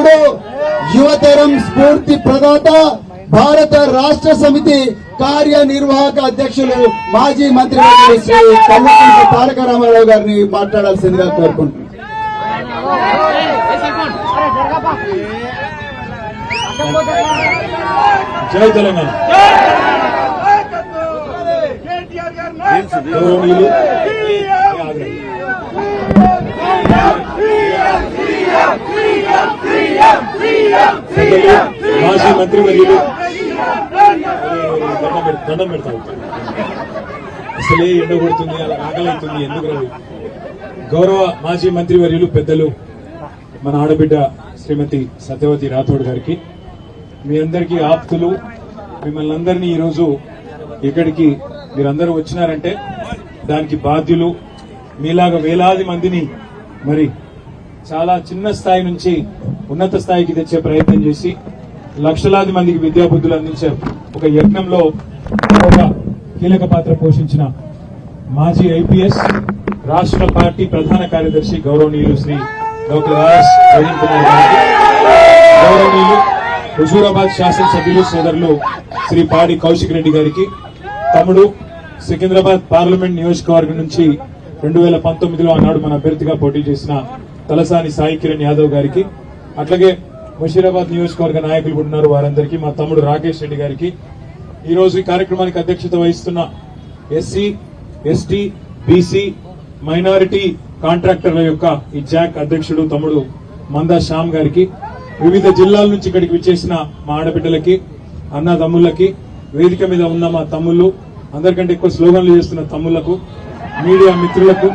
నాయకుడు, యువతరం స్ఫూర్తి ప్రదాత, భారత రాష్ట్ర సమితి కార్యనిర్వాహక అధ్యక్షులు, మాజీ మంత్రి శ్రీ కల్వకుంట్ల తారక రామారావు గారిని మాట్లాడాల్సిందిగా కోరుకుంటున్నాను. జై తెలంగాణ. మాజీ మంత్రి వర్యులు దండం పెడతారు. అసలే ఎండ కొడుతుంది, అలా ఆకలి అవుతుంది, ఎందుకు రావు. గౌరవ మాజీ మంత్రి వర్యులు పెద్దలు మన ఆడబిడ్డ శ్రీమతి సత్యవతి రాథోడ్ గారికి, మీ అందరికీ ఆప్తులు, మిమ్మల్ని అందరినీ ఈరోజు ఇక్కడికి మీరందరూ వచ్చినారంటే దానికి బాధ్యులు. మీలాగా వేలాది మందిని మరి చాలా చిన్న స్థాయి నుంచి ఉన్నత స్థాయికి తెచ్చే ప్రయత్నం చేసి లక్షలాది మందికి విద్యాబుద్ధులు అందించే ఒక యజ్ఞంలో ఒక కీలక పాత్ర పోషించిన మాజీ ఐపీఎస్ రాష్ట్ర పార్టీ ప్రధాన కార్యదర్శి గౌరవనీయులు శ్రీ డాక్టర్ ఆర్ఎస్ ప్రవీణ్ కుమార్ గారికి, గౌరవనీయులు హుజూరాబాద్ శాసనసభ్యులు సోదరులు శ్రీ పాడి కౌశిక్ రెడ్డి గారికి, తమ్ముడు సికింద్రాబాద్ పార్లమెంట్ నియోజకవర్గం నుంచి 2019లో ఆనాడు మన అభ్యర్థిగా పోటీ చేసిన తలసాని సాయి కిరణ్ యాదవ్ గారికి, అట్లాగే ముషీరాబాద్ నియోజకవర్గ నాయకులు కూడా ఉన్నారు, వారందరికీ, మా తమ్ముడు రాకేష్ రెడ్డి గారికి, ఈ రోజు ఈ కార్యక్రమానికి అధ్యక్షత వహిస్తున్న ఎస్సీ, ఎస్టీ, బీసీ, మైనారిటీ కాంట్రాక్టర్ల యొక్క ఈ జాక్ అధ్యక్షుడు తమ్ముడు మందా శ్యామ్ గారికి, వివిధ జిల్లాల నుంచి ఇక్కడికి విచ్చేసిన మా ఆడబిడ్డలకి, అన్నదమ్ములకి, వేదిక మీద ఉన్న మా తమ్ముళ్ళు, అందరికంటే ఎక్కువ స్లోగన్లు చేస్తున్న తమ్ముళ్లకు, మీడియా మిత్రులకు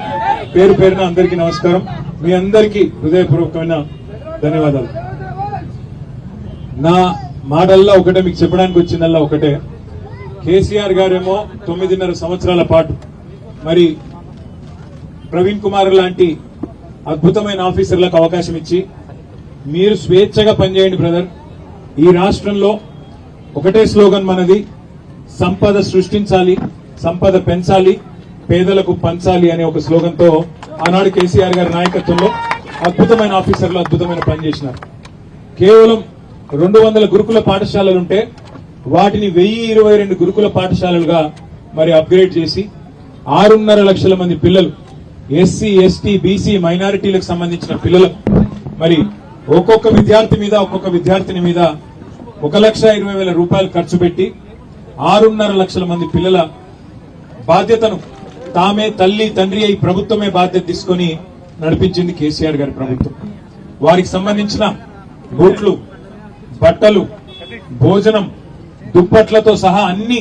పేరు పేరున అందరికీ నమస్కారం. మీ అందరికీ హృదయపూర్వకమైన ధన్యవాదాలు. నా మాటల్లో ఒకటే, మీకు చెప్పడానికి వచ్చిందల్లా ఒకటే, కేసీఆర్ గారేమో 9.5 సంవత్సరాల పాటు మరి ప్రవీణ్ కుమార్ లాంటి అద్భుతమైన ఆఫీసర్లకు అవకాశం ఇచ్చి మీరు స్వేచ్ఛగా పనిచేయండి బ్రదర్, ఈ రాష్ట్రంలో ఒకటే స్లోగన్ మనది, సంపద సృష్టించాలి, సంపద పెంచాలి, పేదలకు పంచాలి అనే ఒక స్లోగన్ తో ఆనాడు కేసీఆర్ గారి నాయకత్వంలో అద్భుతమైన ఆఫీసర్లు అద్భుతమైన పని చేసినారు. కేవలం 200 గురుకుల పాఠశాలలుంటే వాటిని 1022 గురుకుల పాఠశాలలుగా మరి అప్గ్రేడ్ చేసి 6.5 లక్షల మంది పిల్లలు, ఎస్సీ, ఎస్టీ, బీసీ, మైనారిటీలకు సంబంధించిన పిల్లలకు మరి ఒక్కొక్క విద్యార్థిని మీద 1,20,000 రూపాయలు ఖర్చు పెట్టి 6.5 లక్షల మంది పిల్లల బాధ్యతను తామే తల్లి తండ్రి అయి ప్రభుత్వమే బాధ్యత తీసుకుని నడిపించింది కేసీఆర్ గారి ప్రభుత్వం. వారికి సంబంధించిన బూట్లు, బట్టలు, భోజనం, దుప్పట్లతో సహా అన్ని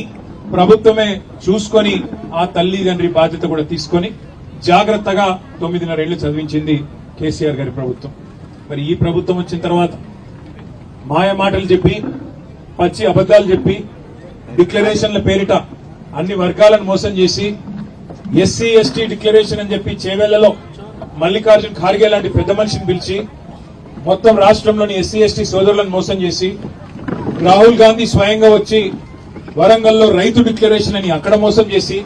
ప్రభుత్వమే చూసుకొని ఆ తల్లి తండ్రి బాధ్యత కూడా తీసుకొని జాగ్రత్తగా 9.5 ఏళ్లు చదివించింది కేసీఆర్ గారి ప్రభుత్వం. మరి ఈ ప్రభుత్వం వచ్చిన తర్వాత మాయ మాటలు చెప్పి, పచ్చి అబద్దాలు చెప్పి, డిక్లరేషన్ల పేరిట అన్ని వర్గాలను మోసం చేసి, ఎస్సీ, ఎస్టీ డిక్లరేషన్ అని చెప్పి చేవెళ్లలో మల్లికార్జున్ ఖార్గే లాంటి పెద్ద మనిషిని పిలిచి మొత్తం రాష్ట్రంలోని ఎస్సీ, ఎస్టీ సోదరులను మోసం చేసి, రాహుల్ గాంధీ స్వయంగా వచ్చి వరంగల్లో రైతు డిక్లరేషన్ అని అక్కడ మోసం చేసి,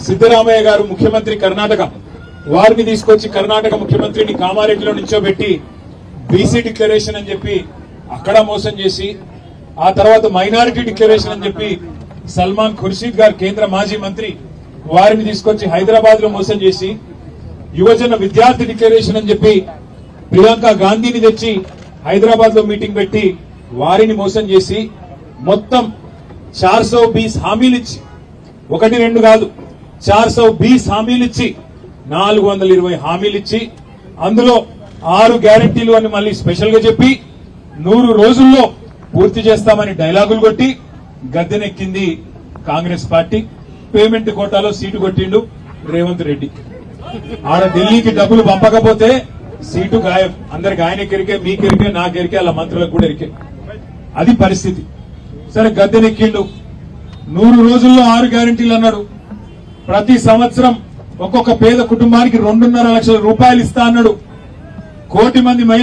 సిద్దరామయ్య గారు ముఖ్యమంత్రి కర్ణాటక, వారిని తీసుకొచ్చి కర్ణాటక ముఖ్యమంత్రిని కామారెడ్డిలో నిల్చోబెట్టి బీసీ డిక్లరేషన్ అని చెప్పి అక్కడ మోసం చేసి, ఆ తర్వాత మైనారిటీ డిక్లరేషన్ అని చెప్పి సల్మాన్ ఖుర్షీద్ గారు కేంద్ర మాజీ మంత్రి, వారిని తీసుకొచ్చి హైదరాబాద్ లో మోసం చేసి, యువజన విద్యార్థి డిక్లరేషన్ అని చెప్పి ప్రియాంక గాంధీని తెచ్చి హైదరాబాద్ లో మీటింగ్ పెట్టి వారిని మోసం చేసి, మొత్తం 420 హామీలు ఇచ్చి, 1-2 కాదు 420 హామీలు ఇచ్చి 420 హామీలు ఇచ్చి, అందులో 6 గ్యారెంటీలు అని మళ్ళీ స్పెషల్ గా చెప్పి 100 రోజుల్లో పూర్తి చేస్తామని డైలాగులు కొట్టి గద్దెనెక్కింది కాంగ్రెస్ పార్టీ. పేమెంట్ కోటాలో సీటు కొట్టిండు రేవంత్ రెడ్డి. ఆడ ఢిల్లీకి డబ్బులు పంపకపోతే సీటు గాయం. అందరికి ఆయనకెరికే, మీకెరికే, నాకెరికే, అలా మంత్రులకు కూడా ఎరికే. అది పరిస్థితి. సరే గద్దెనెక్కిండు, 100 రోజుల్లో 6 గ్యారెంటీలు అన్నాడు. ప్రతి సంవత్సరం ఒక్కొక్క పేద కుటుంబానికి 2.5 లక్షల రూపాయలు ఇస్తా అన్నాడు. 1 కోటి మంది